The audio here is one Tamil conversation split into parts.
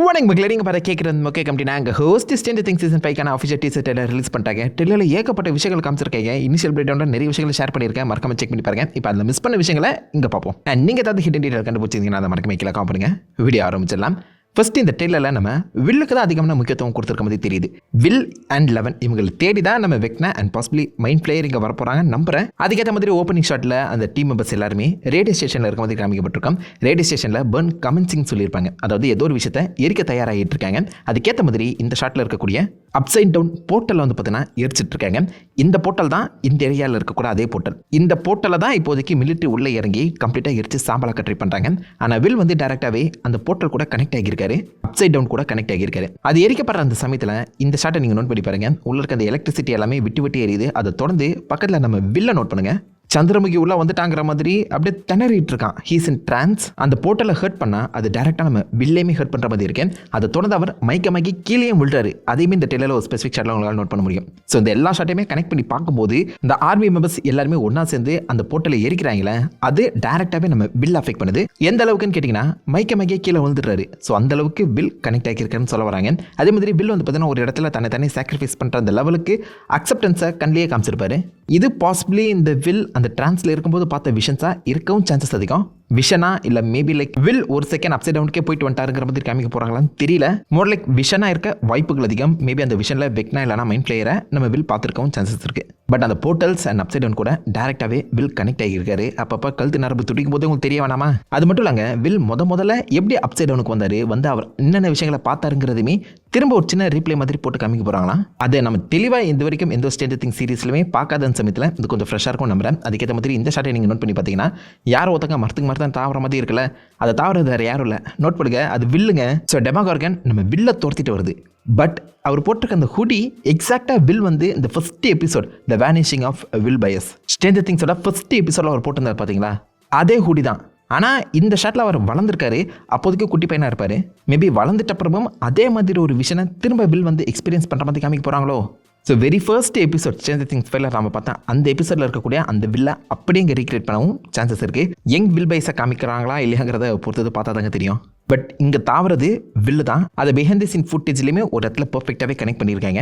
குட் மக்களே, நீங்கள் பார்த்து கேட்குறது ஓகே கம்பெனி நாங்கள் host stand things season 5 official teaser trailer release பண்ணிட்டாங்க. ட்ரெய்லரில் ஏகப்பட்ட விஷயங்கள் காமிச்சிருக்காங்க. இனிஷியல் பிரேக் டவுனில் நிறைய விஷயங்களை ஷேர் பண்ணியிருக்கேன். மறக்காம செக் பண்ணி பாருங்க. இப்போ அதில் மிஸ் பண்ண விஷயங்களை இங்கே பார்ப்போம். நீங்கள் ஏதாவது ஹிடன் டீட்டெயில் கண்டுபிடிச்சிங்கன்னா அதை மறக்காம கீழே காம் பண்ணுங்க. வீடியோ ஆரம்பிச்சிடலாம். ஃபர்ஸ்ட் இந்த ட்ரெய்லரில் நம்ம வில்லுக்கு தான் அதிகமான முக்கியத்துவம் கொடுத்துருக்க மாதிரி தெரியுது. வில் அண்ட் 11 இவங்களை தேடி தான் நம்ம வெக்னா அண்ட் பாசிபிளி மைண்ட் பிளேயர் இங்கே வரப்போகிறாங்க நம்புறேன். அதுக்கேற்ற மாதிரி ஓப்பனிங் ஷாட்டில் அந்த டீம் மெம்பர்ஸ் எல்லாருமே ரேடியோ ஸ்டேஷனில் இருக்க மாதிரி காமிக்கப்பட்டிருக்கோம். ரேடியோ ஸ்டேஷனில் பர்ன் கமென்சிங் சொல்லியிருப்பாங்க. அதாவது ஏதோ ஒரு விஷயத்தை எரிக்க தயாராகிட்டு இருக்காங்க. அதுக்கேற்ற மாதிரி இந்த ஷாட்டில் இருக்கக்கூடிய அப்சைட் டவுன் போர்ட்டலில் வந்து பார்த்தீங்கன்னா எரிச்சிட்டு இருக்காங்க. இந்த போர்ட்டல் தான் இந்த ஏரியாவில் இருக்கக்கூடிய அதே போர்ட்டல். இந்த போர்ட்டலில் தான் இப்போதைக்கு மிலிட்ரி உள்ளே இறங்கி கம்ப்ளீட்டாக எரிச்சு சாம்பலாக ட்ரை பண்ணுறாங்க. ஆனால் வில் வந்து டேரெக்டாகவே அந்த போர்ட்டல் கூட கனெக்ட் ஆகியிருக்காரு, அப்சைட் டவுன் கூட கனெக்ட் ஆகியிருக்காரு. அது எரிக்கப்படுற அந்த சமயத்தில் இந்த ஷாட்டை நீங்கள் நோட் பண்ணி பாருங்க. உள்ள இருக்க அந்த எலக்ட்ரிசிட்டி எல்லாமே விட்டு விட்டு எரியுது. அதை தொடர்ந்து பக்கத்தில் நம்ம வில்லை நோட் பண்ணுங்க. சந்திரமுகி உள்ள வந்துட்டாங்கிற மாதிரி அப்படியே திணறிட்டு இருக்கான். He's in trance. அந்த போர்ட்டலை ஹர்ட் பண்ணால் அது டேரெக்டாக நம்ம வில்லையுமே ஹர்ட் பண்ணுற மாதிரி இருக்கேன். அதை தொடர்ந்து அவர் மைக்கி கீழே விழுறாரு. அதையுமே இந்த டெய்லரில் ஒரு ஸ்பெசிஃபிக் ஷாட்டில் உங்களால் நோட் பண்ண முடியும். ஸோ இந்த எல்லா ஷாட்டையுமே கனெக்ட் பண்ணி பார்க்கும்போது இந்த ஆர்மி மெம்பர்ஸ் எல்லாருமே ஒன்றா சேர்ந்து அந்த போர்ட்டலை எரிக்கிறாங்களே, அது டேரெக்டாகவே நம்ம வில் அஃபெக்ட் பண்ணுது. எந்த அளவுக்குன்னு கேட்டிங்கன்னா மைக்கி கீழே விழுந்துடுறாரு. ஸோ அந்த அளவுக்கு வில் கனெக்ட் ஆகியிருக்காருன்னு சொல்ல வராங்க. அதே மாதிரி வில் வந்து பார்த்தீங்கன்னா ஒரு இடத்துல தன்னை சாக்ரிஃபைஸ் பண்ணுற அந்த லெவலுக்கு அக்செப்டன்ஸை கண்ணிலேயே காமிச்சிருப்பாரு. இது பாசிபிளி இந்த வில் அந்த டிரான்ஸ்ல இருக்கும்போது பார்த்த விஷன்ஸா இருக்கவும் சான்சஸ் அதிகம். விஷனா இல்லை மேபி லைக் வில் ஒரு செகண்ட் அப்சைட் டவுனுக்கே போயிட்டு வந்துட்டாருங்கிற மாதிரி காமிக்க போகிறாங்களான்னு தெரியல. மோர் லைக் விஷனா இருக்க வாய்ப்புகள் அதிகம். மேபி அந்த விஷனில் வெக்னா இல்லைனா மைண்ட் பிளேயரை நம்ம வில் பார்த்துருக்கவும் சான்சஸ் இருக்குது. பட் அந்த போர்ட்டல்ஸ் அண்ட் அப்சைட் டவுன் கூட டேரெக்டாகவே வில் கனெக்ட் ஆகியிருக்காரு. அப்பப்போ கழுத்து நரம்பு துடிக்கும் போது உங்களுக்கு தெரிய வேணாமா? அது மட்டும் இல்லைங்க, வில் முதல்ல எப்படி அப்சைட் டவுனுக்கு வந்தார், வந்து அவர் என்னென்ன விஷயங்களை பார்த்தாருங்கிறதுமே திரும்ப ஒரு சின்ன ரீப்ளே மாதிரி போட்டு காமிக்க போகிறாங்களா? அதை நம்ம தெளிவாக இந்த வரைக்கும் எந்த ஸ்டேஞ்சர் திங்ஸ் சீரிஸ்லையுமே பார்க்காத சமயத்தில் இது கொஞ்சம் ஃப்ரெஷ்ஷாக இருக்கும் நம்புறேன். அதுக்கேற்ற மாதிரி இந்த ஷாட்டை நீங்கள் நோட் பண்ணி பார்த்தீங்கன்னா யாரோ ஒருத்தங்க மரத்துக்கு மரத்தான் தாவர மாதிரி இருக்குல்ல, அதை தாவறது வேறு யாரும் இல்லை, நோட் பண்ணுங்க, அது வில்லுங்க. ஸோ டெமாகார்கன் நம்ம வில்லை துரத்திட்டு வருது. பட் அவர் போட்டிருக்க அந்த ஹூடி எக்ஸாக்டாக வில் வந்து இந்த first episode the vanishing of Will Byers Stranger திங்ஸோட ஃபர்ஸ்ட் எபிசோடில் அவர் போட்டிருந்தார் பார்த்தீங்களா, அதே ஹூடி தான். ஆனால் இந்த ஷாட்டில் அவர் வளர்ந்துருக்காரு. அப்போதைக்கு குட்டி பையனாக இருப்பார். மேபி வளர்ந்துட்ட அப்புறமும் அதே மாதிரி ஒரு விஷனை திரும்ப வில் வந்து எக்ஸ்பீரியன்ஸ் பண்ணுற மாதிரி காமிக்க போகிறாங்களோ? So very first episode Stranger Things 5ல நம்ம பார்த்தா அந்த எபிசோடில் இருக்கக்கூடிய அந்த வில்லை அப்படியே இங்கே ரீக்ரியேட் பண்ணவும் சான்சஸ் இருக்குது. யங் வில் பைஸை காமிக்கிறாங்களா இல்லையாங்கிறத பொறுத்தது பார்த்தா தாங்க தெரியும். பட் இங்கே தாவறது வில்லு தான். அதை பிஹைண்ட் தி சீன் ஃபுட்டேஜ்லேயுமே ஒரு இடத்துல பர்ஃபெக்டாகவே கனெக்ட் பண்ணியிருக்காங்க.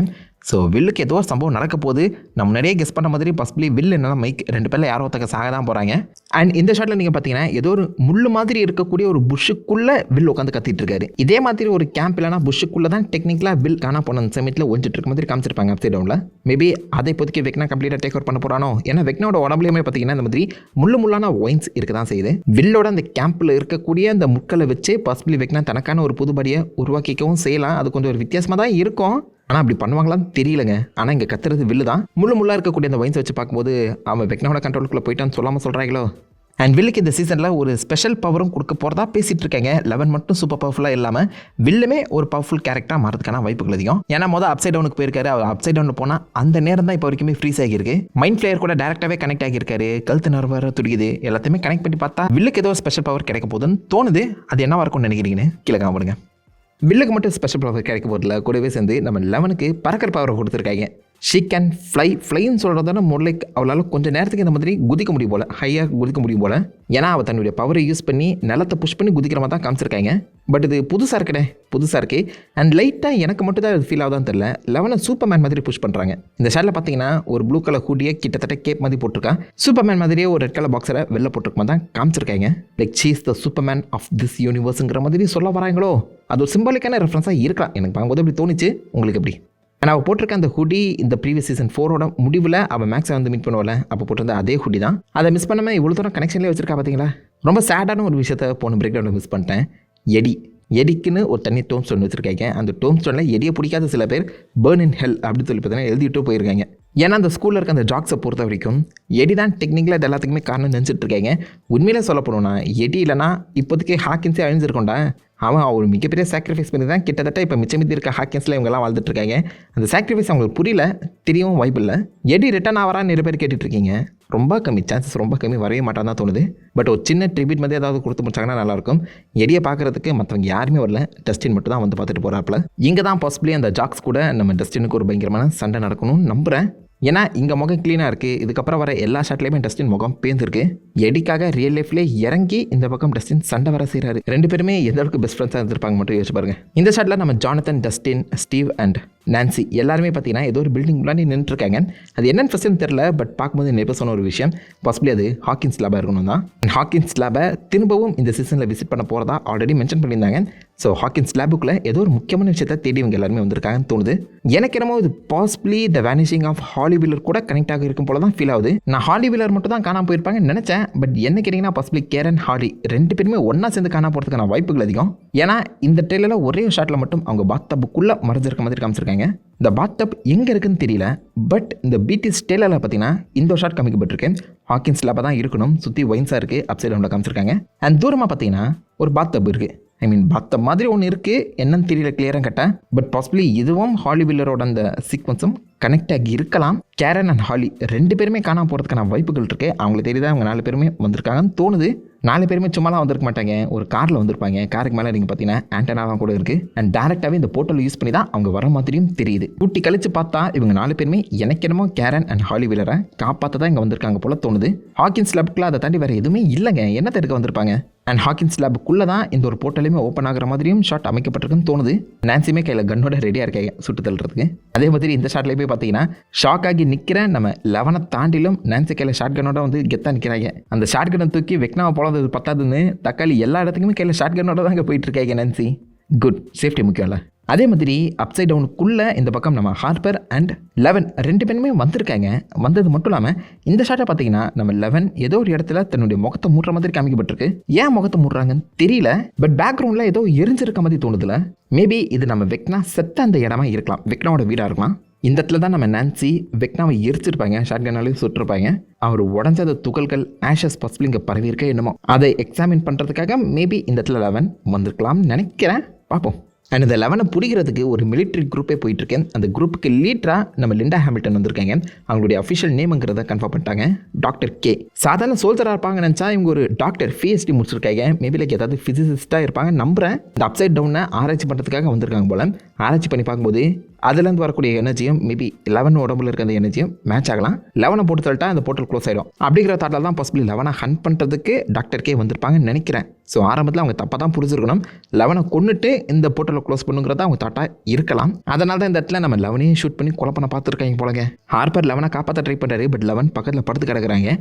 ஸோ வில்லுக்கு ஏதோ ஒரு சம்பவம் நடக்க போது நம்ம நிறைய கெஸ் பண்ண மாதிரி பாசிபிளி வில் என்னன்னா மைக் 2 பேரில் யாரோ ஒருத்தக்க சாக தான் போகிறாங்க. அண்ட் இந்த ஷாட்டில் நீங்கள் பார்த்தீங்கன்னா ஏதோ ஒரு முள்ளு மாதிரி இருக்கக்கூடிய ஒரு புஷ்ஷுக்குள்ளே வில் உட்காந்து கத்திட்டு இருக்காரு. இதே மாதிரி ஒரு கேம்ப் இல்லைனா புஷ்ஷுக்குள்ளே தான் டெக்னிக்கலாக வில் காணா போன அந்த சமயத்தில் ஒழிச்சிட்டு இருக்க மாதிரி காமிச்சிருப்பாங்க அப்சைட் டவுனில். மேபி அதை இப்போதைக்கு வெக்னா கம்ப்ளீட்டாக டேக் ஓவர் பண்ண போகிறானோ? ஏன்னா வெக்னாவோட உடம்புலையுமே பார்த்தீங்கன்னா இந்த மாதிரி முள்ளான ஒயின்ஸ் இருக்க தான் செய்யுது. வில்லோட அந்த கேம்பில் இருக்கக்கூடிய அந்த முட்களை வச்சு பாசிபிளி வெக்னா தனக்கான ஒரு புதுபடியை உருவாக்கிக்கவும் செய்யலாம். அது கொஞ்சம் ஒரு வித்தியாசமாக தான் இருக்கும். ஆனால் அப்படி பண்ணுவாங்களான்னு தெரியலங்க. ஆனால் இங்கே கத்துறது வில்லு தான். முள்ளாக இருக்கக்கூடிய அந்த வைன்ஸை வச்சு பார்க்கும்போது அவன் வெக்னாவோட கண்ட்ரோலுக்குள்ளே போயிட்டான்னு சொல்லாமல் சொல்கிறாங்களோ? அண்ட் வில்லுக்கு இந்த சீசனில் ஒரு ஸ்பெஷல் பவரும் கொடுக்க போகிறதா பேசிகிட்டு இருக்காங்க. 11 மட்டும் சூப்பர் பவர்ஃபுல்லாக இல்லாமல் வில்லுமே ஒரு பவர்ஃபுல் கேரக்டராக மாறதுக்கான வாய்ப்புகள் அதிகம். ஏன்னா அப்சைட் டவுனுக்கு போயிருக்காரு. அவர் அப்சைட் டவுனில் போனால் அந்த நேரம் தான் இப்போ வரைக்குமே ஃப்ரீஸ் ஆகியிருக்கு. மைண்ட் பிளேயர் கூட டேரெக்டாகவே கனெக்ட் ஆகியிருக்காரு. கழுத்து நர்வர துடிக்குது. எல்லாத்தையுமே கனெக்ட் பண்ணி பார்த்தா வில்லுக்கு ஏதோ ஸ்பெஷல் பவர் கிடைக்க போகுதுன்னு தோணுது. அது என்னவா இருக்கும்னு நினைக்கிறீங்கன்னு கீழே காமிடுங்க. வில்லுக்கு மட்டும் ஸ்பெஷல் பவர் கிடைக்க போதில்ல, கூடவே சேர்ந்து நம்ம 11க்கு பறக்கிற பவரை கொடுத்துருக்காங்க. ஷீ கேன் ஃப்ளைன்னு சொல்கிறதான லைக் அவளால் கொஞ்சம் நேரத்துக்கு இந்த மாதிரி குதிக்க முடியும் போல், ஹையாக குதிக்க முடியும் போல். ஏன்னா அவள் தன்னுடைய பவரை யூஸ் பண்ணி நிலத்தை புஷ் பண்ணி குதிக்கிற மாதிரி தான் காமிச்சிருக்காங்க. பட் இது புதுசாக இருக்குது. அண்ட் லைட்டாக எனக்கு மட்டும் தான் இது ஃபீல் ஆகுதான்னு தெரியல. 11 சூப்பர்மேன் மாதிரி புஷ் பண்ணுறாங்க. இந்த ஷாட்டில் பார்த்தீங்கன்னா ஒரு ப்ளூ கலர் ஹூடியை கிட்டத்தட்ட கேப் மாதிரி போட்டிருக்கான். சூப்பர்மேன் மாதிரியே ஒரு ரெட் கலர் பாக்ஸரை வெளில போட்டிருக்க மாதிரி தான் காமிச்சிருக்காங்க. Like she is the Superman of this யூனிவர்ஸுங்கிற மாதிரி சொல்ல வராங்களோ? அது ஒரு சிம்பாலிக்கான ரெஃபரன்ஸாக இருக்கலாம். எனக்கு பார்க்கும்போது அப்படி தோணுச்சு. உங்களுக்கு எப்படி? ஆனால் அவள் போட்டிருக்க அந்த ஹுடி இந்த ப்ரீவியஸ் சீசன் 4ஓட முடிவில் அவள் மேக்ஸை வந்து மீட் பண்ணுவல, அப்போ போட்டிருந்த அதே ஹுடி தான். அதை மிஸ் பண்ணாமல் இவ்வளோ தூரம் கனெக்ஷன்லேயே வச்சிருக்கா பார்த்தீங்களா? ரொம்ப சேடான ஒரு விஷயத்தை போன பிரேக் டவுனில் மிஸ் பண்ணிட்டேன். எடிக்குன்னு ஒரு தனி டோம் ஸ்டோன் வச்சுருக்காங்க. அந்த டோம் ஸ்டோனில் எடியை பிடிக்காத சில பேர் பர்ன் இன் ஹெல் அப்படின்னு சொல்லி பார்த்தீங்கன்னா எழுதிட்டு போயிருக்காங்க. ஏன்னா அந்த ஸ்கூலில் இருக்க அந்த ஜாக்ஸை பொறுத்த வரைக்கும் எடி தான் டெக்னிக்கலாக இது எல்லாத்துக்குமே காரணம் நினச்சிட்டு இருக்காங்க. உண்மையிலே சொல்ல போனோம்னா எடி இல்லைனா இப்போதைக்கு ஹாக்கின்ஸே அழிஞ்சிருக்கோண்டா. அவன் ஒரு மிகப்பெரிய சாக்ரிஃபைஸ் பண்ணி தான் கிட்டத்தட்ட இப்போ மிச்சமிதி இருக்க ஹாக்கின்ஸில் இவங்கெல்லாம் வாழ்ந்துட்டுருக்காங்க. அந்த சாக்ரிஃபைஸ் அவங்களுக்கு புரியல, தெரியவும் வாய்ப்பு இல்லை. எடி ரிட்டர்ன் ஆகிறான்னு நிறைய பேர் கேட்டுட்ருக்கீங்க. ரொம்ப கம்மி சான்சஸ், ரொம்ப கம்மி, வரவே மாட்டான் தான் தோணுது. பட் ஒரு சின்ன ட்ரிபியூட் மாதிரி ஏதாவது கொடுத்து முடிச்சாங்கன்னா நல்லாயிருக்கும். எடியை பார்க்குறதுக்கு மற்றவங்க யாருமே வரல, டஸ்டின் மட்டும் தான் வந்து பார்த்துட்டு போகிறாப்புல. இங்கே தான் பாசிபிளி அந்த ஜாக்ஸ் கூட நம்ம டஸ்டினுக்கு ஒரு பயங்கரமான சண்டை நடக்கணும்னு நம்புகிறேன். ஏன்னா இங்கே முகம் க்ளீனாக இருக்குது. இதுக்கப்புறம் வர எல்லா ஷாட்லேயுமே டஸ்டின் முகம் பேர்ந்துருக்கு. எடிக்காக ரியல் லைஃப்லேயே இறங்கி இந்த பக்கம் டஸ்டின் சண்டை வர செய்கிறாரு. 2 பேருமே எந்த அளவுக்கு பெஸ்ட் ஃப்ரெண்ட்ஸாக இருந்திருப்பாங்க மட்டும் யோசிச்சு பாருங்க. இந்த ஷாட்டில் நம்ம Jonathan, Dustin, Steve and Nancy எல்லாருமே பார்த்தீங்கன்னா ஏதோ ஒரு பில்டிங் முன்னாடி நின்றுருக்காங்க. அது என்னென்னு ஃபஸ்ட்டுன்னு தெரில, பட் பார்க்கும்போது நெருப்ப சொன்ன ஒரு விஷயம் பாசிபிளி அது ஹாக்கின்ஸ் லேபாக இருக்கணும் தான். ஹாக்கின்ஸ் லேபை திரும்பவும் இந்த சீசனில் விசிட் பண்ண போகிறதா ஆல்ரெடி மென்ஷன் பண்ணியிருந்தாங்க. ஸோ ஹாக்கின்ஸ் லேபுக்குள்ளே ஏதோ ஒரு முக்கியமான விஷயத்தை தேடி இவங்க எல்லாருமே வந்திருக்காங்கன்னு தோணுது. எனக்கு என்னமோ இது possibly the vanishing of Holly Wheeler கூட கனெக்ட் ஆகி இருக்கும் போல தான் ஃபீல் ஆகுது. நான் ஹாலி வீலர் மட்டும் தான் காணாமல் போயிருப்பாங்கன்னு நினச்சேன். பட் என்ன கேட்டிங்கன்னா பாசிபிளி கேரன், ஹாலி 2 பேருமே ஒன்றா சேர்ந்து காணாம போகிறதுக்கான வாய்ப்புகள் அதிகம். ஏன்னா இந்த ட்ரெயிலரில் ஒரே ஷாட்டில் மட்டும் அவங்க பாத்தப்புக்குள்ளே மறைஞ்சிருக்க மாதிரி காமிச்சிருக்காங்க. இந்த பாத்தப் எங்கே இருக்குன்னு தெரியல. பட் இந்த பிடிஎஸ் ட்ரெயிலரில் பார்த்தீங்கன்னா இந்த ஒரு ஷாட் காமிக்கப்பட்டிருக்கு. ஹாக்கின்ஸ் லேபாக தான் இருக்கணும். சுற்றி ஒயின்ஸாக இருக்குது. அப்சைட் டவுனில் காமிச்சிருக்காங்க. அண்ட் தூரமாக பார்த்தீங்கன்னா ஒரு பாத்தப் இருக்குது. பாத்த மாதிரி ஒன்று இருக்குது. என்னன்னு தெரியல கிளியராக கேட்டேன். பட் பாசிபிளி இதுவும் ஹாலி வீலரோட அந்த சீக்வன்ஸும் கனெக்ட் ஆகி இருக்கலாம். கேரன் அண்ட் ஹாலி 2 பேருமே காணாமல் போகிறதுக்கான வாய்ப்புகள் இருக்குது. அவங்களுக்கு தெரியுதா அவங்க 4 பேருமே வந்திருக்காங்கன்னு தோணுது. 4 பேருமே சும்மாலாம் வந்திருக்க மாட்டாங்க. ஒரு காரில் வந்திருப்பாங்க. காருக்கு மேலே நீங்கள் பார்த்தீங்கன்னா ஆண்டனாலாம் கூட இருக்குது. அண்ட் டேரெக்டாகவே இந்த போர்ட்டல் யூஸ் பண்ணி தான் அவங்க வர மாதிரியும் தெரியுது. கூட்டி கழிச்சு பார்த்தா இவங்க 4 பேருமே எனக்கு என்னமோ கேரன் அண்ட் ஹாலி வீலரை காப்பாற்ற தான் இங்கே வந்திருக்காங்க போல தோணுது. ஹாக்கின்ஸ் லேபுக்குள்ள அதை தாண்டி வேறு எதுவுமே இல்லைங்க. என்ன எடுக்க வந்திருப்பாங்க. அண்ட் ஹாக்கின்ஸ் லேபுக்குள்ளே தான் இந்த ஒரு போர்ட்டலையுமே ஓப்பன் ஆகிற மாதிரியும் ஷாட் அமைக்கப்பட்டிருக்குன்னு தோணுது. நான்சியுமே கையில் கன்னோட ரெடியாக இருக்காங்க சுட்டு தள்ளுறதுக்கு. அதே மாதிரி இந்த ஷாட்லேயே போய் பார்த்தீங்கன்னா ஷாக் ஆகி நிற்கிற நம்ம 11 தாண்டிலும் நான்சி கையில் ஷார்ட் கன்னோட வந்து கெத்தாக நிற்கிறாங்க. அந்த ஷார்ட் கன்னை தூக்கி வெக்னாவை போலது பத்தாதுன்னு தக்காளி எல்லா இடத்துக்குமே கையில் ஷார்ட் கன்னோட தான் இங்கே போயிட்டு இருக்காங்க நான்சி. குட், சேஃப்டி முக்கியம் இல்லை. அதே மாதிரி அப்சைட் டவுனுக்குள்ளே இந்த பக்கம் நம்ம ஹார்பர் அண்ட் 11 2 பேருமே வந்திருக்காங்க. வந்தது மட்டும் இல்லாமல் இந்த ஷாட்டை பார்த்தீங்கன்னா நம்ம 11 ஏதோ ஒரு இடத்துல தன்னுடைய முகத்தை மூடுற மாதிரி காமிக்கப்பட்டிருக்கு. ஏன் முகத்தை மூடுறாங்கன்னு தெரியல. பட் பேக்ரவுண்டில் ஏதோ எரிஞ்சிருக்க மாதிரி தோணுதுல. மேபி இது நம்ம வெக்னா செத்த அந்த இடமா இருக்கலாம். வெக்னாவோட வீடாக இருக்கலாம். இந்த இடத்துல தான் நம்ம நான்சி வெக்னாவை எரிச்சிருப்பாங்க. ஷாட்கனாலையும் சுட்டிருப்பாங்க. அவர் உடஞ்ச துகள்கள் ஆஷஸ் பாசிபிள் இங்கே பரவி இருக்க என்னமோ அதை எக்ஸாமின் பண்ணுறதுக்காக மேபி இந்த இடத்துல 11 வந்திருக்கலாம்னு நினைக்கிறேன். பார்ப்போம். அண்ட் இந்த 11 பிடிக்கிறதுக்கு ஒரு மிலிட்ரி குரூப்பே போயிட்டுருக்கேன். அந்த குரூப்புக்கு லீடராக நம்ம லிண்டா ஹாமில்டன் வந்திருக்காங்க. அவங்களுடைய அஃபிஷியல் நேமுங்கிறத கன்ஃபார்ம் பண்ணிட்டாங்க. Doctor K. சாதாரண சோல்ஜராக இருப்பாங்கன்னு நினச்சா இவங்க ஒரு டாக்டர் PhD முடிச்சிருக்காங்க. மேபி லைக் ஏதாவது ஃபிசிசிஸ்ட்டாக இருப்பாங்க நம்புகிறேன். இந்த அப்சைட் டவுனை ஆராய்ச்சி பண்ணுறதுக்காக வந்திருக்காங்க போல். ஆராய்ச்சி பண்ணி பார்க்கும்போது அதுலேருந்து வரக்கூடிய எனர்ஜியும் மேபி 11 உடம்புல இருக்க அந்த எனர்ஜியும் மேட்ச் ஆகலாம். 11 போட்டு தள்ளிட்டா அந்த போர்ட்டல் க்ளோஸ் ஆகிடும். அப்படிங்கிற தாட்டில் தான் பாசிபிளி 11 ஹண்ட் பண்ணுறதுக்கு டாக்டர் கே வந்திருப்பாங்கன்னு நினைக்கிறேன். ஸோ ஆரம்பத்தில் அவங்க தப்பாக தான் புரிஞ்சிருக்கணும். 11 கொண்டுட்டு இந்த போர்ட்டலை க்ளோஸ் பண்ணுங்கிறத அவங்க தாட்டாக இருக்கலாம். அதனால தான் இந்த இடத்துல நம்ம 11 ஷூட் பண்ணி கொலை பண்ண பார்த்துருக்காங்க போலங்க. ஹார்பர் 11 காப்பாற்ற ட்ரை பண்ணுறாரு. பட் 11 பக்கத்தில் படுத்து கிடக்குறாங்க.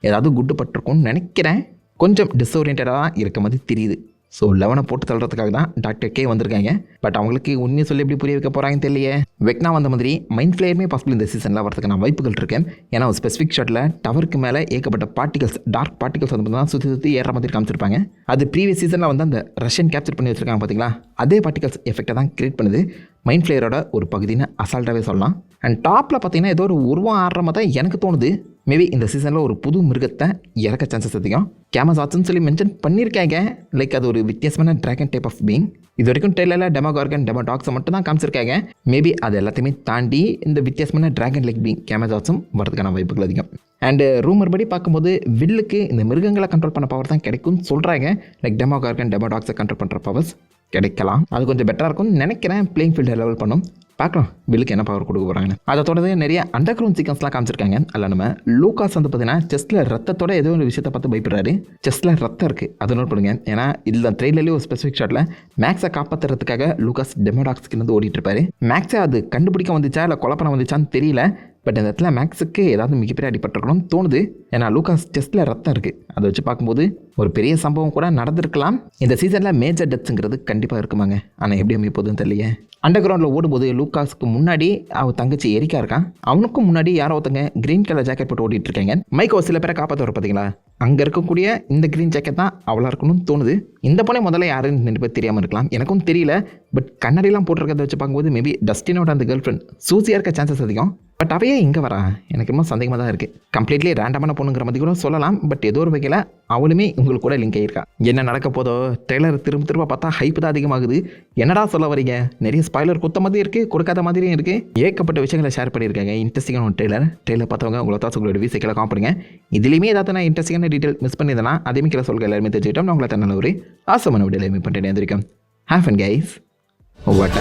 ஏதாவது குட்டு பட்டிருக்கும்னு நினைக்கிறேன். கொஞ்சம் டிஸ்ஓரியன்டாக தான் இருக்க மாதிரி தெரியுது. ஸோ 11 போட்டு தள்ளுறதுக்காக தான் டாக்டர் கே வந்திருக்காங்க. பட் அவங்களுக்கு உண்மையை சொல்லி எப்படி புரிய வைக்க போகிறாங்கன்னு தெரியலையே. வெக்னா வந்த மாதிரி மைண்ட் ஃப்ளேயருமே பாசிபிள் இந்த சீசனில் வரதுக்கான வாய்ப்புகள் இருக்கேன். ஏன்னா ஒரு ஸ்பெசிஃபிக் ஷாட்டில் டவருக்கு மேலே ஏகப்பட்ட பார்ட்டிகல்ஸ், டார்க் பார்ட்டிகல்ஸ் வந்து தான் சுற்றி ஏற மாதிரி காமிச்சிருப்பாங்க. அது ப்ரீவியஸ் சீசனில் வந்து அந்த ரஷ்யன் கேப்சர் பண்ணி வச்சிருக்காங்க பார்த்தீங்களா. அதே பார்ட்டிகல்ஸ் எஃபெக்டை தான் கிரியேட் பண்ணுது. மைண்ட் ஃப்ளேயரோட ஒரு பகுதின்னு அசால்ட்டாகவே சொல்லலாம். அண்ட் டாப்பில் பார்த்தீங்கன்னா ஏதோ ஒரு உருவம் ஆடுற மாதிரி தான் எனக்கு தோணுது. மேபி இந்த சீசனில் ஒரு புது மிருகத்தை இறக்க சான்சஸ் அதிகம். கேமசாட்ஸ்ன்னு சொல்லி மென்ஷன் பண்ணியிருக்காங்க. லைக் அது ஒரு வித்தியாசமான ட்ராகன் டைப் ஆஃப் பீயிங். இது வரைக்கும் ட்ரெயிலரில் டெமோகார்கன், டெமோடாக்ஸை மட்டும் தான் காமிச்சிருக்காங்க. மேபி அது எல்லாத்தையுமே தாண்டி இந்த வித்தியாசமான ட்ராகன் லைக் பீயிங் கேமசாட்ஸும் வரதுக்கான வாய்ப்புகள் அதிகம். அண்டு ரூமர் படி பார்க்கும்போது வில்லுக்கு இந்த மிருகங்களை கண்ட்ரோல் பண்ண பவர் தான் கிடைக்கும்னு சொல்கிறாங்க. லைக் டெமோகார்கன், டெமோடாக்ஸை கண்ட்ரோல் பண்ணுற பவர்ஸ் கிடைக்கலாம். அது கொஞ்சம் பெட்டராக இருக்கும்னு நினைக்கிறேன். பிளேயிங் ஃபீல்டை லெவல் பண்ணும். பார்க்கலாம் வில்லுக்கு என்ன பவர் கொடுக்க போகிறாங்கன்னு. அதை தொடர்ந்து நிறைய அண்டர் கிரவுண்ட் சீக்வன்ஸ்லாம் காமிச்சிருக்காங்க. அதில் நம்ம லூகாஸ் வந்து பார்த்தீங்கன்னா செஸ்ட்டில் ரத்தத்தோட ஏதோ ஒரு விஷயத்தை பார்த்து பயப்படுறாரு. செஸ்ட்டில் ரத்தம் இருக்குது, அதை நோட் பண்ணுங்க. ஏன்னா இதில் ட்ரெயிலர்லேயே ஒரு ஸ்பெசிஃபிக் ஷாட்டில் மேக்ஸை காப்பாற்றுறதுக்காக லூகாஸ் டெமோடாக்ஸ்லேருந்து ஓடிட்டு இருப்பாரு. மேக்ஸை அது கண்டுபிடிக்க வந்துச்சா இல்லை கொலை பண்ண வந்துச்சான்னு தெரியல. பட் இந்த இடத்துல மேக்ஸுக்கு ஏதாவது மிகப்பெரிய அடிபட்டிருக்கணும்னு தோணுது. ஏன்னா லூகாஸ் செஸ்ட்டில் ரத்தம் இருக்குது. அதை வச்சு பார்க்கும்போது ஒரு பெரிய சம்பவம் கூட நடந்திருக்கலாம். இந்த சீசனில் மேஜர் டெத்ஸுங்கிறது கண்டிப்பாக இருக்குமாங்க. ஆனால் எப்படி அமைய போகுதுன்னு தெரியலையே. அண்டர் கிரவுண்டில் ஓடும்போது லூகாஸுக்கு முன்னாடி அவன் தங்கச்சி எரிக்கா இருக்கான். அவனுக்கும் முன்னாடி யாரோ ஒருத்தங்க க்ரீன் கலர் ஜாக்கெட் போட்டு ஓடிட்டு இருக்காங்க. மைக்கோ சில பேரை காப்பாற்ற வர பார்த்தீங்களா. அங்கே இருக்கக்கூடிய இந்த க்ரீன் ஜாக்கெட் தான் அவளாக இருக்கணும்னு தோணுது. இந்த பொண்ணை முதல்ல யாருன்னு 2 பேர் தெரியாமல் இருக்கலாம். எனக்கும் தெரியல. பட் கண்ணாடிலாம் போட்டிருக்கிறத வச்சு பார்க்கும்போது மேபி டஸ்டினோட அந்த கேர்ள் ஃப்ரெண்ட் சூசியாக இருக்க சான்சஸ் அதிகம். பட் அவையே இங்கே வரா எனக்கு இன்னும் சந்தேகமாக தான் இருக்குது. கம்ப்ளீட்லி ரேண்டமான பொண்ணுங்கிற மாதிரி கூட சொல்லலாம். பட் ஏதோ ஒரு வகையில் அவளுமே உங்களுக்கு கூட லிங்க் ஆகியிருக்கா. என்ன நடக்க போதோ ட்ரெய்லர் திரும்ப பார்த்தா ஹைப் தான் அதிகமாகுது. என்னடா சொல்ல வரீங்க, நிறைய ஸ்பாய்லர் கொடுத்த மாதிரி இருக்குது, கொடுக்காத மாதிரியும் இருக்குது. ஏகப்பட்ட விஷயங்களை ஷேர் பண்ணியிருக்காங்க. இன்ட்ரெஸ்டிங்கான ஒரு ட்ரெய்லர் பார்த்தவங்க உங்களை தான் உங்களோட வீசைக்கெல்லாம் காமிடுங்க. இதுலேயுமே ஏதாவது நான் இன்ட்ரெஸ்டிங்கான டீட்டெயில் மிஸ் பண்ணியிருந்தேன்னா அதேமே கீழே சொல்ல எல்லாருமே தெரிஞ்சுக்கிட்டோம். நான் உங்களை தன்னால் ஒரு ஆசமான வீடியோ எல்லாமே பண்ணிட்டு இருந்திருக்கேன். Have fun guys. Oh what